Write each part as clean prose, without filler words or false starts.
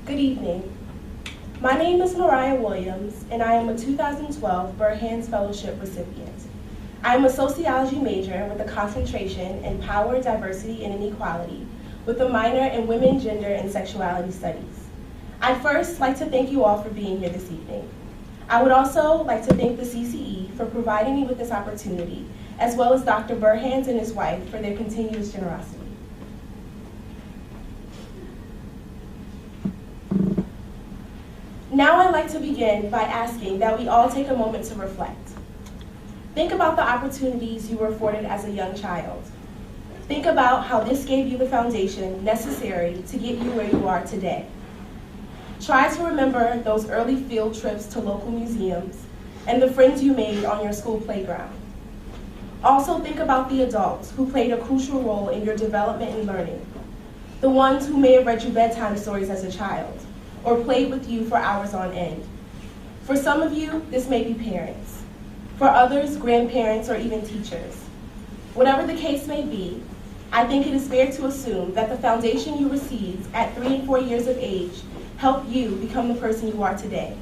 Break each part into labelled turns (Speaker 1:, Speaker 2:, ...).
Speaker 1: Good evening. My name is Mariah Williams, and I am a 2012 Burhans Fellowship recipient. I am a sociology major with a concentration in power, diversity, and inequality, with a minor in women, gender, and sexuality studies. I'd first like to thank you all for being here this evening. I would also like to thank the CCE for providing me with this opportunity, as well as Dr. Burhans and his wife for their continuous generosity. Now I'd like to begin by asking that we all take a moment to reflect. Think about the opportunities you were afforded as a young child. Think about how this gave you the foundation necessary to get you where you are today. Try to remember those early field trips to local museums and the friends you made on your school playground. Also think about the adults who played a crucial role in your development and learning. The ones who may have read you bedtime stories as a child, or played with you for hours on end. For some of you, this may be parents. For others, grandparents or even teachers. Whatever the case may be, I think it is fair to assume that the foundation you received at 3 and 4 years of age helped you become the person you are today.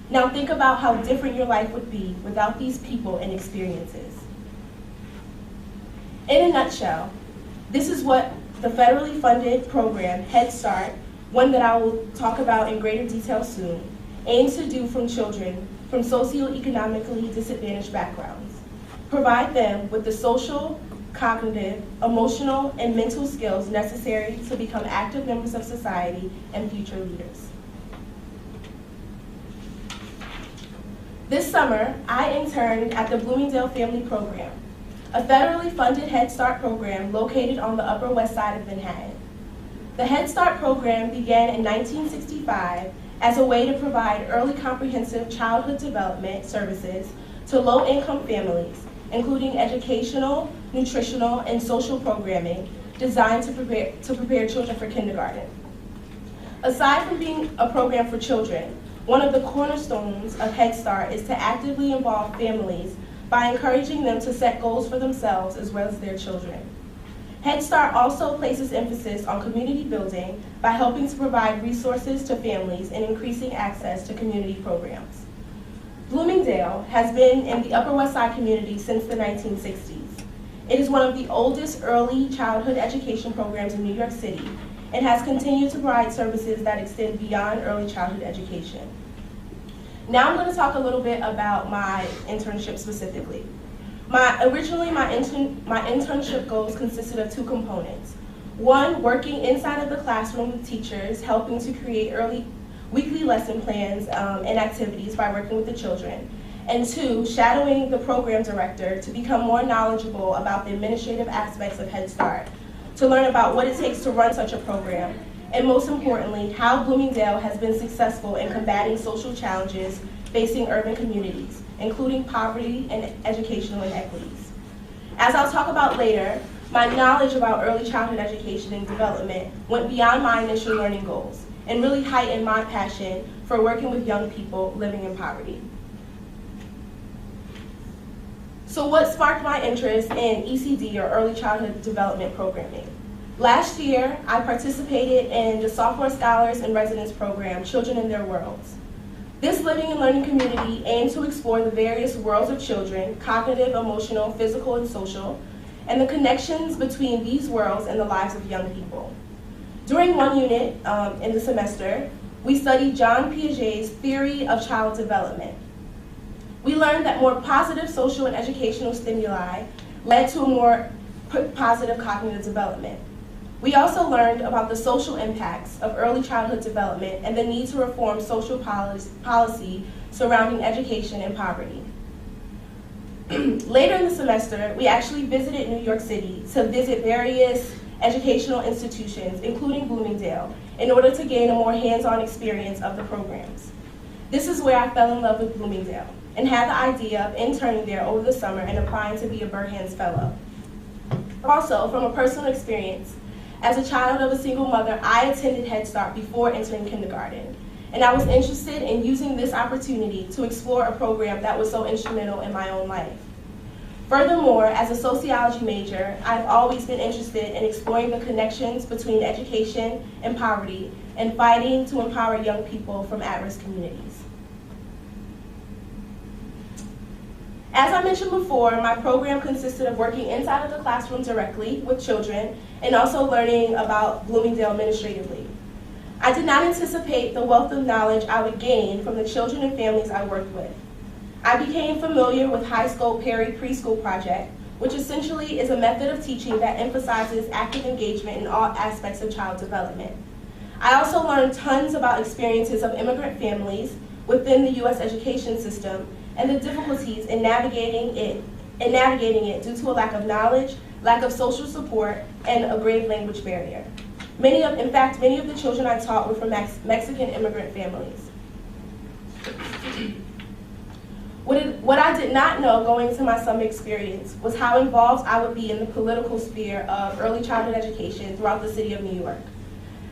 Speaker 1: Now think about how different your life would be without these people and experiences. In a nutshell, this is what the federally funded program, Head Start, one that I will talk about in greater detail soon, aims to do from children from socioeconomically disadvantaged backgrounds. Provide them with the social, cognitive, emotional, and mental skills necessary to become active members of society and future leaders. This summer, I interned at the Bloomingdale Family Program, a federally funded Head Start program located on the Upper West Side of Manhattan. The Head Start program began in 1965 as a way to provide early comprehensive childhood development services to low-income families, including educational, nutritional, and social programming designed to prepare children for kindergarten. Aside from being a program for children, one of the cornerstones of Head Start is to actively involve families by encouraging them to set goals for themselves as well as their children. Head Start also places emphasis on community building by helping to provide resources to families and increasing access to community programs. Bloomingdale has been in the Upper West Side community since the 1960s. It is one of the oldest early childhood education programs in New York City and has continued to provide services that extend beyond early childhood education. Now I'm going to talk a little bit about my internship specifically. Originally, my internship goals consisted of 2 components. One, working inside of the classroom with teachers, helping to create early weekly lesson plans and activities by working with the children. And 2, shadowing the program director to become more knowledgeable about the administrative aspects of Head Start, to learn about what it takes to run such a program, and most importantly, how Bloomingdale has been successful in combating social challenges facing urban communities, including poverty and educational inequities. As I'll talk about later, my knowledge about early childhood education and development went beyond my initial learning goals and really heightened my passion for working with young people living in poverty. So what sparked my interest in ECD, or early childhood development programming? Last year, I participated in the Sophomore Scholars in Residence program, Children in Their Worlds. This living and learning community aims to explore the various worlds of children, cognitive, emotional, physical, and social, and the connections between these worlds and the lives of young people. During one unit in the semester, we studied John Piaget's theory of child development. We learned that more positive social and educational stimuli led to a more positive cognitive development. We also learned about the social impacts of early childhood development and the need to reform social policy surrounding education and poverty. Later in the semester, we actually visited New York City to visit various educational institutions, including Bloomingdale, in order to gain a more hands-on experience of the programs. This is where I fell in love with Bloomingdale and had the idea of interning there over the summer and applying to be a Burhans Fellow. Also, from a personal experience, as a child of a single mother, I attended Head Start before entering kindergarten, and I was interested in using this opportunity to explore a program that was so instrumental in my own life. Furthermore, as a sociology major, I've always been interested in exploring the connections between education and poverty and fighting to empower young people from at-risk communities. As I mentioned before, my program consisted of working inside of the classroom directly with children and also learning about Bloomingdale administratively. I did not anticipate the wealth of knowledge I would gain from the children and families I worked with. I became familiar with High Scope Perry Preschool Project, which essentially is a method of teaching that emphasizes active engagement in all aspects of child development. I also learned tons about experiences of immigrant families within the U.S. education system and the difficulties in navigating it due to a lack of knowledge, lack of social support, and a grave language barrier. In fact, many of the children I taught were from Mexican immigrant families. What I did not know going into my summer experience was how involved I would be in the political sphere of early childhood education throughout the city of New York.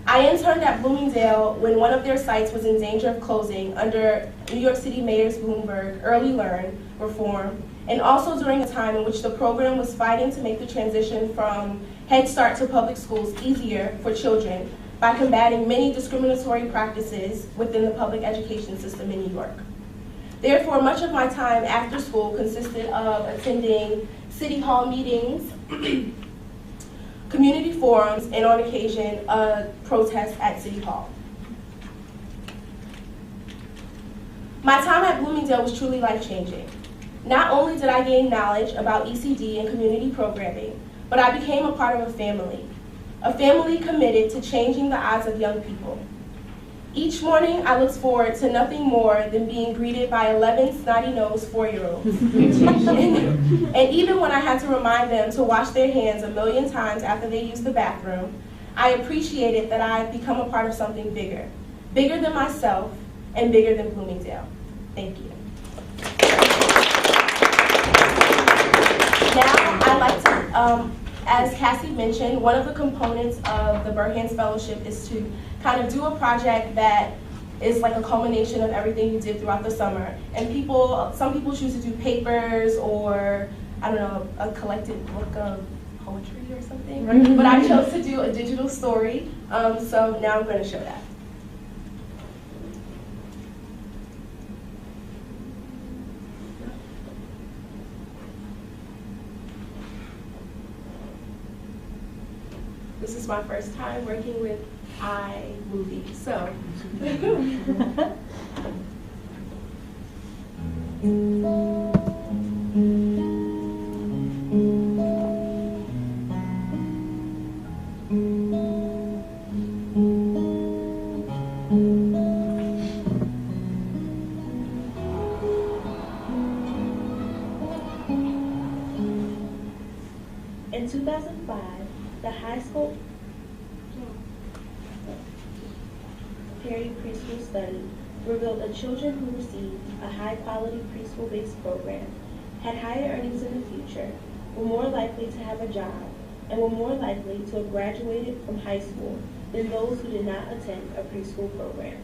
Speaker 1: I interned at Bloomingdale when one of their sites was in danger of closing under New York City Mayor's Bloomberg Early Learn reform, and also during a time in which the program was fighting to make the transition from Head Start to public schools easier for children by combating many discriminatory practices within the public education system in New York. Therefore, much of my time after school consisted of attending city hall meetings, community forums, and on occasion, protests at City Hall. My time at Bloomingdale was truly life-changing. Not only did I gain knowledge about ECD and community programming, but I became a part of a family committed to changing the odds of young people. Each morning, I looked forward to nothing more than being greeted by 11 snotty-nosed 4-year-olds. And even when I had to remind them to wash their hands a million times after they used the bathroom, I appreciated that I had become a part of something bigger than myself and bigger than Bloomingdale. Thank you. Now, I'd like to, as Cassie mentioned, one of the components of the Burhans Fellowship is to kind of do a project that is like a culmination of everything you did throughout the summer. And some people choose to do papers or, I don't know, a collected book of poetry or something. But I chose to do a digital story, so now I'm going to show that. This is my first time working with iMovie, so. In 2005, the high school Perry preschool study revealed that children who received a high-quality preschool-based program had higher earnings in the future, were more likely to have a job, and were more likely to have graduated from high school than those who did not attend a preschool program.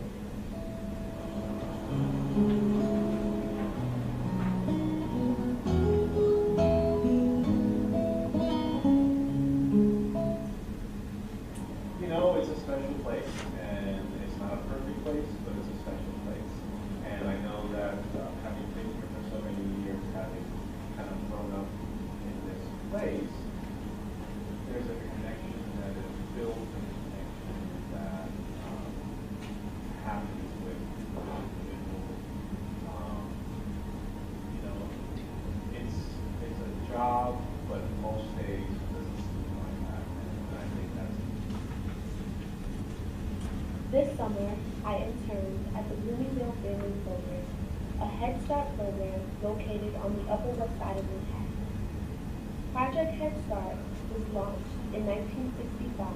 Speaker 2: You know, it's a special place, and it's not a perfect place, but it's a special place. And I know that having been here for so many years, having kind of grown up in this place, there's a connection that is built, and a connection that happens with individuals. You know, it's a job, but most days it doesn't seem like that. And I think that's
Speaker 1: This summer, I interned at the Bloomingdale Family Program, a Head Start program located on the Upper West Side of Manhattan. Project Head Start was launched in 1965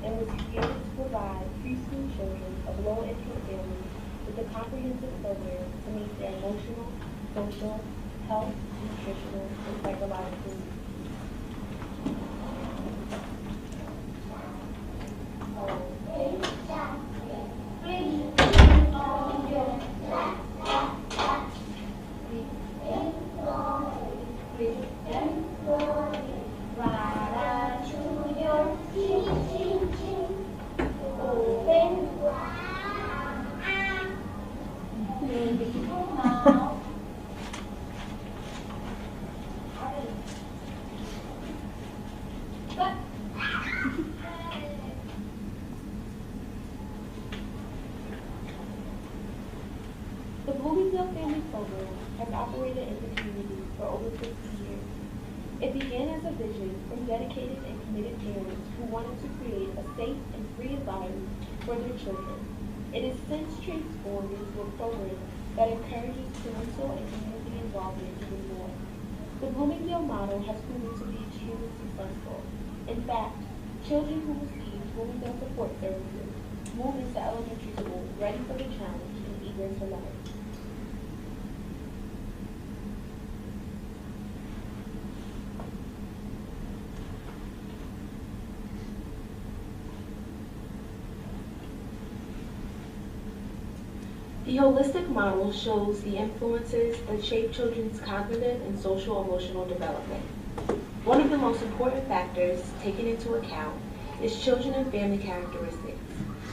Speaker 1: and was created to provide preschool children of low-income families with a comprehensive program to meet their emotional, social, health, nutritional, and psychological needs.
Speaker 3: operated in the community for over 50 years. It began as a vision from dedicated and committed parents who wanted to create a safe and free environment for their children. It has since transformed into a program that encourages parental and community involvement even more. The Bloomingdale model has proven to be extremely successful. In fact, children who receive Bloomingdale support services move into elementary school ready for the challenge and eager to learn.
Speaker 1: The holistic model shows the influences that shape children's cognitive and social-emotional development. One of the most important factors taken into account is children and family characteristics,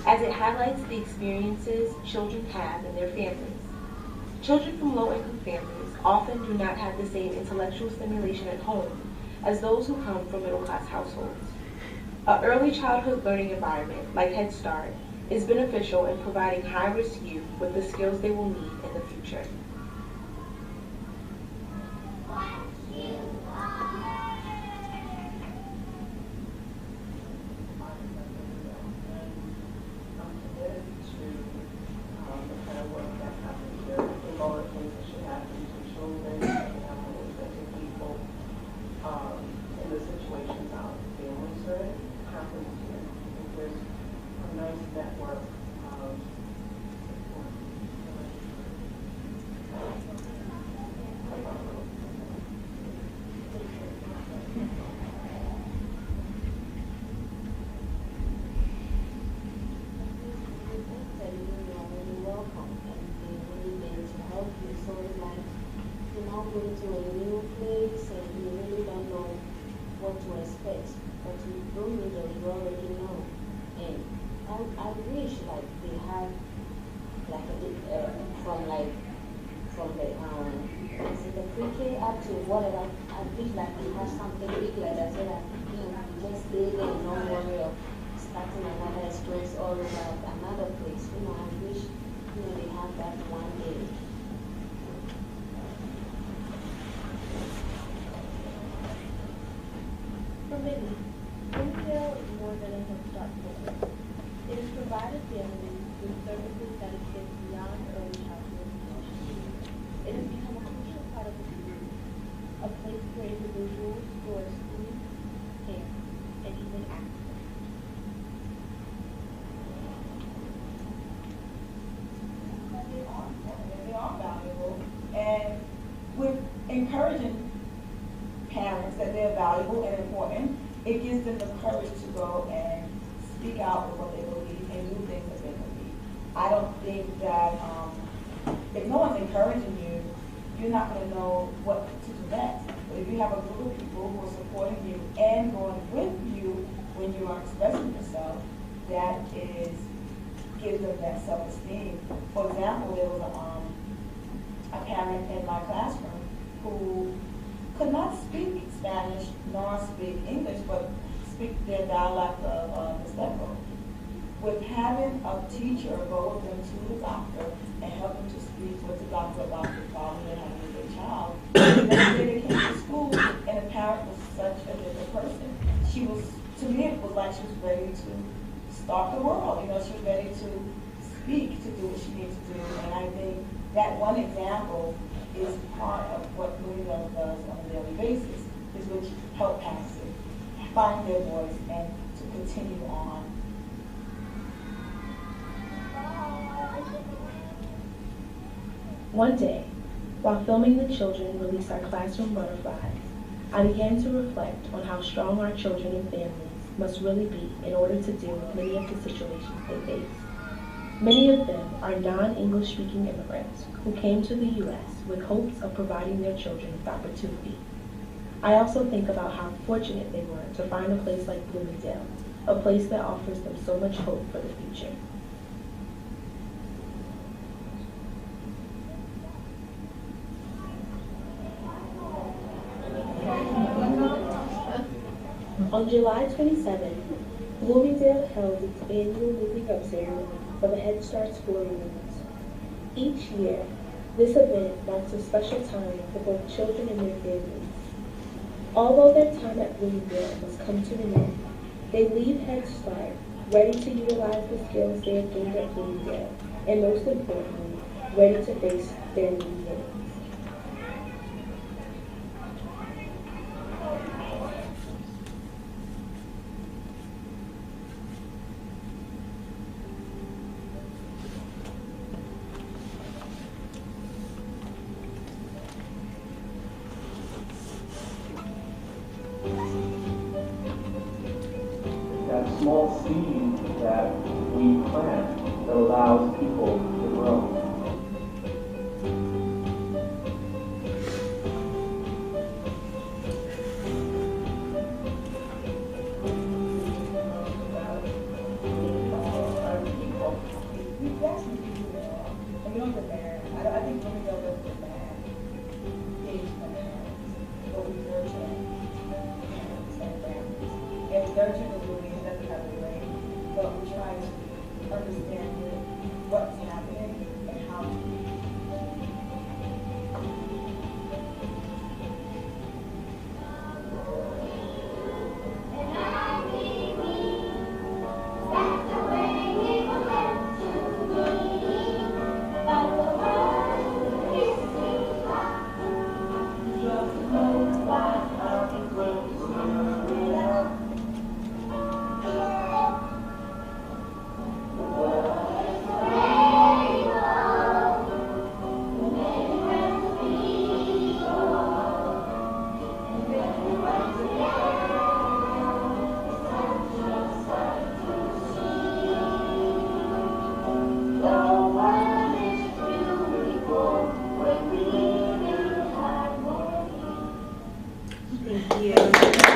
Speaker 1: as it highlights the experiences children have in their families. Children from low-income families often do not have the same intellectual stimulation at home as those who come from middle-class households. An early childhood learning environment, like Head Start, is beneficial in providing high-risk youth with the skills they will need in the future.
Speaker 3: Bloomingdale is more than a Head Start program. It has provided families with services that extend beyond early childhood education. It has become a crucial part of the community, a place for individuals who are students, parents, and even activists.
Speaker 4: They are valuable, and with encouraging parents that they're valuable and important, it gives them the courage to go and speak out with what they believe and do things that they believe. I don't think that if no one's encouraging you, you're not going to know what to do next. But if you have a group of people who are supporting you and going with you when you are expressing yourself, that gives them that self-esteem. For example, there was a parent in my classroom who could not speak Spanish nor speak English, but speak their dialect of Mixteco. With having a teacher go with them to the doctor and help them to speak with the doctor about the problem they're having with their child, the next day they came to school and the parent was such a different person. She was, to me, it was like she was ready to start the world. You know, she was ready to speak, to do what she needs to do. And I think that one example is part of what Bloomingdale does on a daily basis, is which help parents to find their voice and to continue on.
Speaker 1: One day, while filming the children release our classroom butterflies, I began to reflect on how strong our children and families must really be in order to deal with many of the situations they face. Many of them are non-English speaking immigrants who came to the U.S. with hopes of providing their children with opportunity. I also think about how fortunate they were to find a place like Bloomingdale, a place that offers them so much hope for the future. On July 27th, Bloomingdale held its annual moving up ceremony for the Head Start school reunions. Each year,
Speaker 3: This event marks a special time for both children and their families. Although their time at Bloomingdale must come to an end, they leave Head Start ready to utilize the skills they have gained at Bloomingdale, and most importantly, ready to face their new needs.
Speaker 2: That small seed that we plant that allows people to grow.
Speaker 4: I think Bloomingdale does the bad. Engagement parents, but we nurture parents and families. And we nurture the Bloomingdale doesn't have a way, but we try to understand what's happening and how to.
Speaker 5: Thank you.